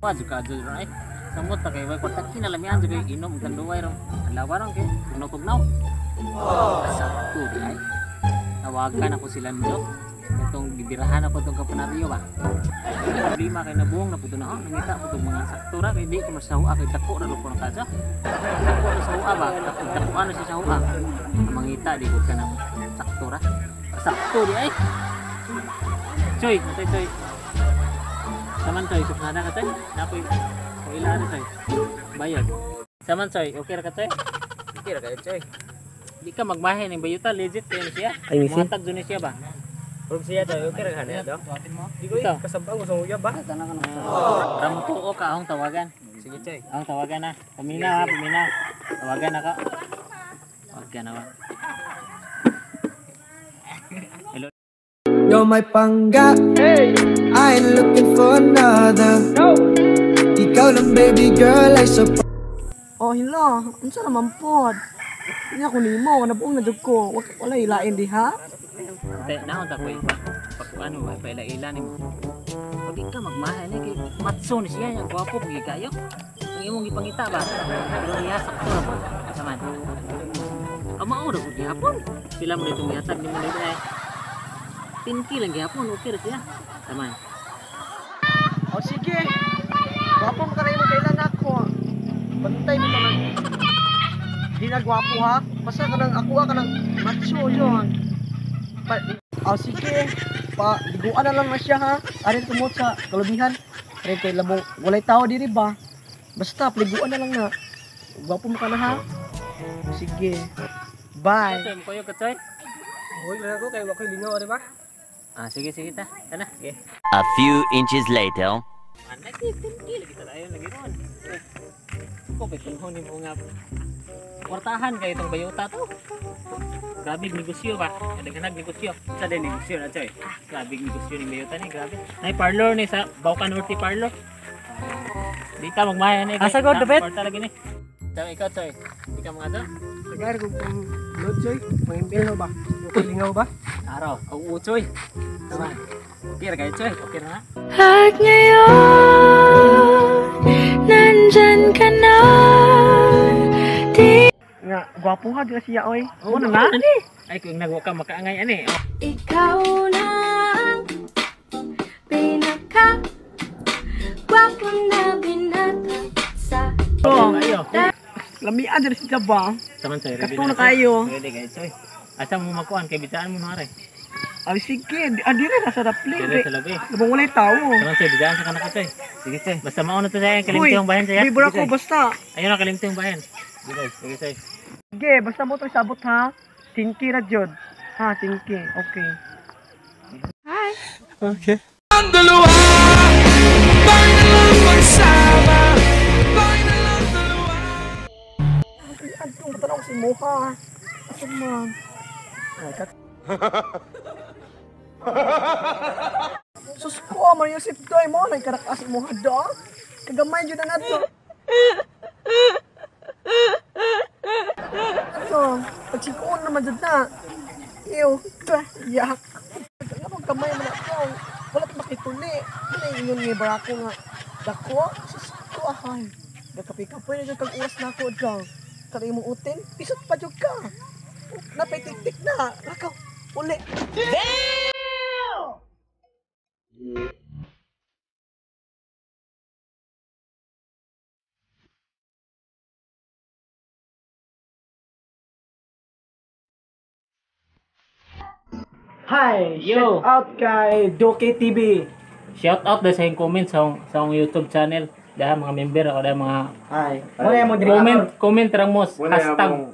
gwapa juga adyo ron ay. Samot ta kay way patak kinalamian juga inom kan duway ron. Lawaron kay tugnaw. Sakto di ay. Tawagan ako sila nito. Itong bibirahan ako itong kapanaryo ba. Problema kay nabuong na po na nangita po itong mga saktura kay di ko masawa kay dako na lupo ng kasa. Dako na sawa ba? Dako ano si sawa? Mangita di ko ka ng saktura. Sakto di ay. Choy, matay choy. Saman choy, kung nada ka choy. Napoy, kung ilaan choy. Bayad. Saman choy, okay ra ka choy? Okay ra ka choy. Di ka magmahe ng bayuta, legit kayo siya. Muhatag doon siya ba? Kung siya choy, okay ra ka na ito? Di ko kasabang gusto mo ya ba? Ramutuo ka akong tawagan. Sige choy. Akong tawagan na. Paminaw ha, paminaw. Tawagan ako. Tawagan ako. You're my pangga, hey. I ain't looking for another. No. Ikaw lang baby girl ay so. Oh hila, unsa naman pod? Nya ko nimo, nabuong na jud ko. Wala ilain di ha? Te naon ta ko iba. Pakuan mo pa ila nimo. Pag ka magmahal ni kay matso ni siya, yang gwapo pagi kayo. Ang imong gipangita ba? Pero niya sakto na po. Saman. Amao ra ko gihapon. Pila mo dito mihatag nimo dito ay. Pinki lang gihapon, okay ra siya. Saman. Oh sige. Gwapo mo kanay mo kailan ako. Bantay mo ka nang di na gwapo ha. Basta ka nang ako ka nang macho yon. Oh sige. Liguan na lang na siya ha. Arin tumot sa kalubihan. Arin kay labong walay tao diri ba. Basta liguan na lang na. Gwapo mo ka na ha. Sige. Bye. Ito mo koyo ka choy. Hoy, lang ako kay wa koy lingaw di ba? Ah sige sige ta. Tana. Okay. A few inches later. Anak pinki lagi ta ayo lagi ron. Ko betunhon ni mo nga. Kwartahan kay itong bayuta to. Grabe negosyo ba? Kadaghan negosyo. Sa din negosyo na choy. Grabe negosyo ni bayuta ni, grabe. Nay parlor ni sa Baucan Norte parlor. Di ka magmaya ni. Asa god debet? Kwarta lagi ni. Choy ikaw choy. Di ka mga to? Sagar ko pang load joy. Mangimpil ba? Yung lingaw ba? Araw, oo choy. Tama. Okay ra kay choy. Okay na. At ngayon, nandyan ka na. Nga, gwapo ha dito siya oy. Oh, Ano na? Ay kung nagwa ka makaangay ani. Ikaw na ang pinaka gwapong na binata sa Oh, Ayo. lamian dito siya ba? Saman choy. Kato na kayo. Ready kay choy. Asa mo makuan kay bitaan mo nare. Ay sige, dire na sa daple. Dire sa labi. Labong walay tao. Saman choy, bitaan sa kanaka choy. Sige choy. Basta mao na to sa kalimtong bayan saya. Libre ako basta. Ayun na kalimtong bayan. Sige choy. Sige, basta mo to sabot ha. Tinki ra jud. Ha, tinki. Okay. Hi. Okay. Ang tanong si Moha. Asan man? Sus ko, Mario Sip Doy mo. Nagkarakas mo ha do. Kagamay dyan na nato. Ano? Pagsikuon naman dyan na. Ew. Yak. Kaya magkamay mo na ito. Wala ito makituli. Wala yung nga barako nga. Dako? Sus ko ahay. Nagkapikapoy na dyan kag oras na ako dyan. Kali mong utin, pisot pa dyan ka. Napay tik-tik na. Lakaw. Uli. Hi! Yo! Shout out kay Doke TV. Shout out na sa yung comment sa YouTube channel. Dahil mga member ako dahil mga Hi. Muna mo diri. comment rang mo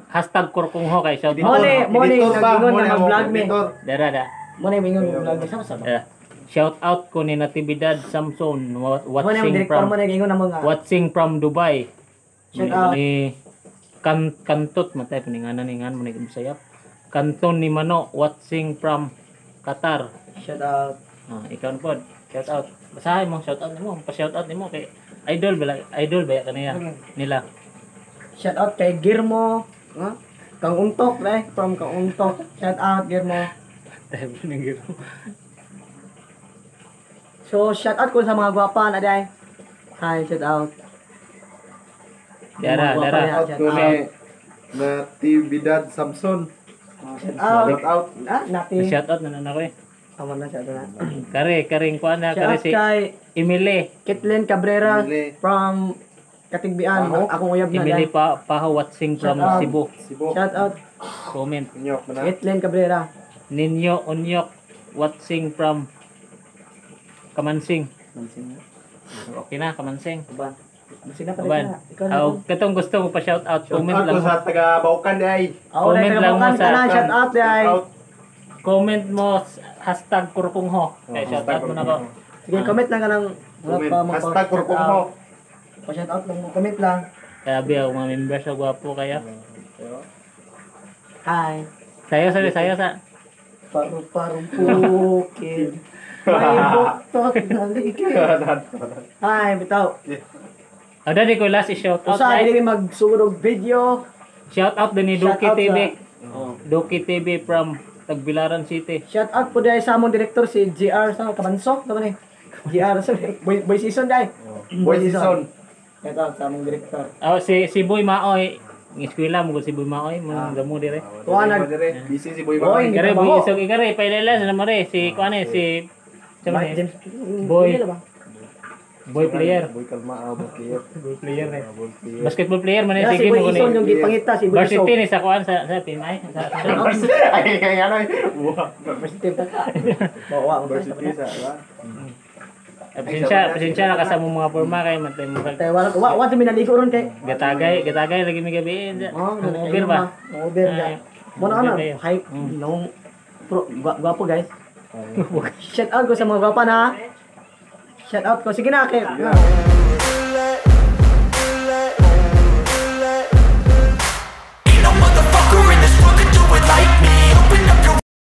hashtag kurkungho kay shout out. Muna nag-ingon na mag-vlog me. Dara. Muna ingon vlog me sama. Shout out ko ni Natividad Samson Muna direktor mo nag-ingon na mga. watching from Dubai. Shout out. Ni Kantot matay paninganan ningan mo ni Bisaya. Kanton ni Mano watching from Qatar. Shout out. Ikaw na pod. Shout out. Basahin mo shout out nimo, pa-shout out nimo kay idol ba kaniya nila. Shout out kay Girmo, Kang Untok from Kang Untok. Shout out Girmo. Tayo ning giro. So shout out ko sa mga gwapa na day. Hi, shout out. Dara, Mga dara. guwapa Out niya, ko shout ni out. na Tibidad Samson. Shout out. Shout out. Nati. Shout out na ko eh. Tama na, shout out na. Karing kuan na, Shout kare out si kay Emily. Kitlin Cabrera Emily. from Katigbian. Paho. Akong uyab na Emily dahil. Paho watching from Shout out. Cebu. Sibo. Shout out Comment. Nyok na. Kitlin Cabrera. Ninyo Onyok watching from Kamansing. Okay na, Kamansing. Ba? Sina pa Aban. rin. Ikaw na. Aw, katong gusto mo pa shout out, Shout comment out lang ko mo. sa taga Baukan day. Oh, Comment dahil lang mo taga-Baukan sa- ka na. Shout out dahil. Comment mo hashtag kurpungho. Kaya shout out mo na ko. Sige, comment lang ka ng Comment. pa- pa- Hashtag kurkong shout mo. out. Pa-shout out lang mo. Comment lang. Sabi ako mga members sa gwapo kaya. Hi. Sayo sa. Paru-parong bukid. May buktot na ligid. Hi, bitaw. Ada di ko last i-shout out. Usa Ay, dili magsunog video. shout out din ni Shout Doki out TV. Oh. Doki TV from Tagbilaran City. Shout out po dahil sa among director si JR sa Kabanso, tama ni. JR sa boy season dai. Boy season. Shout out sa among director. Oh, si Boy Maoy. Ng eskwela mo si Boy Maoy, mo damo dire. Tuwa nag Busy si Boy Boy, Makoy. Kare trabaho. Boy isog ikare pailala sa namare si kuan eh si Chama James Boy. Dili ba? Boy player. Boy kalma boy player. Boy player eh. Boy player. Basketball player man eh Kaya si sige Boy mo Ison ni. yung gipangita si Boy Varsity Ison. ni sa kuan sa Pinay. Ay kaya ano. Varsity ta ka. Bawa ang Varsity sa ba? Pasensya na kasama mga forma kay matay mo kag Tay wa mi naligo ron kay. gatagay lagi mi gabi. Oh, Over ba? Over Ay, ga. Mo na over kayo. Hi, no. Pro gwapo guys. Shout out ko sa mga gwapa na. Shout out ko. Sige na kay.